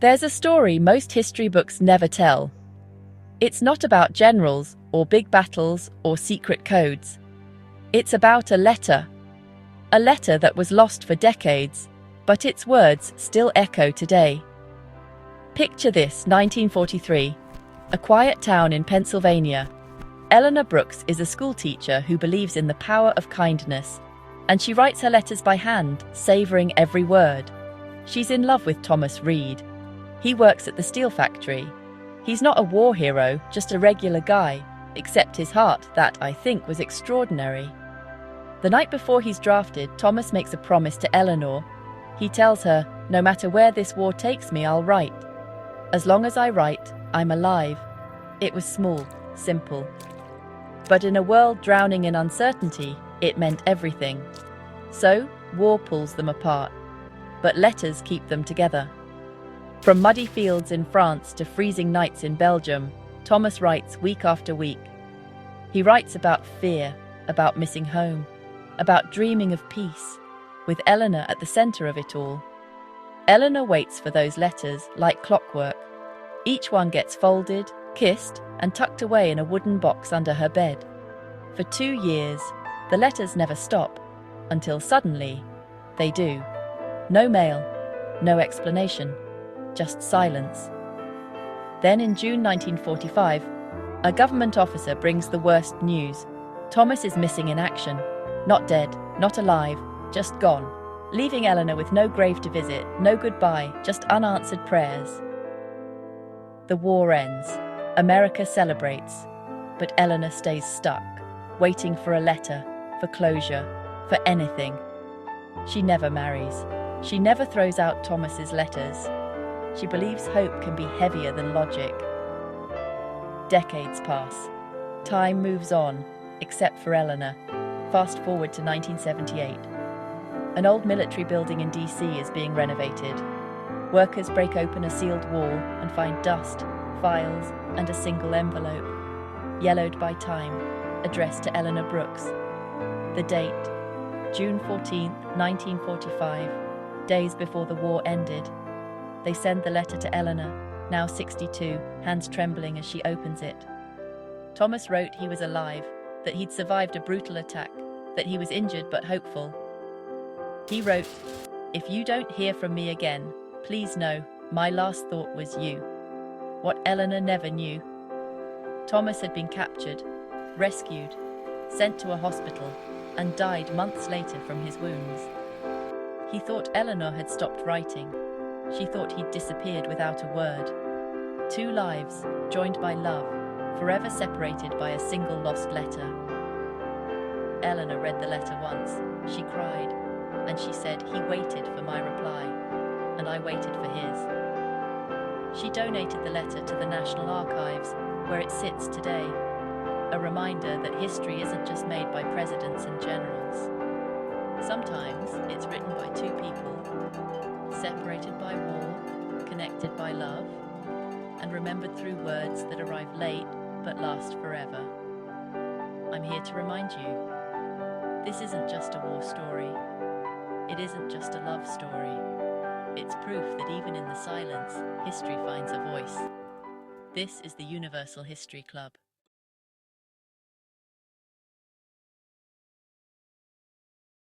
There's a story most history books never tell. It's not about generals or big battles or secret codes. It's about a letter that was lost for decades, but its words still echo today. Picture this: 1943, a quiet town in Pennsylvania. Eleanor Brooks is a schoolteacher who believes in the power of kindness, and she writes her letters by hand, savoring every word. She's in love with Thomas Reed. He works at the steel factory. He's not a war hero, just a regular guy, except his heart, that, I think, was extraordinary. The night before he's drafted, Thomas makes a promise to Eleanor. He tells her, "No matter where this war takes me, I'll write. As long as I write, I'm alive." It was small, simple. But in a world drowning in uncertainty, it meant everything. So, war pulls them apart, but letters keep them together. From muddy fields in France to freezing nights in Belgium, Thomas writes week after week. He writes about fear, about missing home, about dreaming of peace, with Eleanor at the center of it all. Eleanor waits for those letters like clockwork. Each one gets folded, kissed, and tucked away in a wooden box under her bed. For 2 years, the letters never stop, until suddenly, they do. No mail, no explanation, just silence. Then in June 1945, a government officer brings the worst news. Thomas is missing in action. Not dead, not alive, just gone, leaving Eleanor with no grave to visit, no goodbye, just unanswered prayers. The war ends. America celebrates. But Eleanor stays stuck, waiting for a letter, for closure, for anything. She never marries. She never throws out Thomas's letters. She believes hope can be heavier than logic. Decades pass. Time moves on, except for Eleanor. Fast forward to 1978. An old military building in DC is being renovated. Workers break open a sealed wall and find dust, files, and a single envelope, yellowed by time, addressed to Eleanor Brooks. The date, June 14, 1945, days before the war ended. They send the letter to Eleanor, now 62, hands trembling as she opens it. Thomas wrote he was alive, that he'd survived a brutal attack, that he was injured but hopeful. He wrote, "If you don't hear from me again, please know, my last thought was you." What Eleanor never knew. Thomas had been captured, rescued, sent to a hospital, and died months later from his wounds. He thought Eleanor had stopped writing. She thought he'd disappeared without a word. 2 lives, joined by love, forever separated by a single lost letter. Eleanor read the letter once. She cried, and she said, "He waited for my reply, and I waited for his." She donated the letter to the National Archives, where it sits today, a reminder that history isn't just made by presidents and generals. Sometimes it's written by 2 people, separated by war, connected by love, and remembered through words that arrive late but last forever. I'm here to remind you, this isn't just a war story. It isn't just a love story. It's proof that even in the silence, history finds a voice. This is the Universal History Club.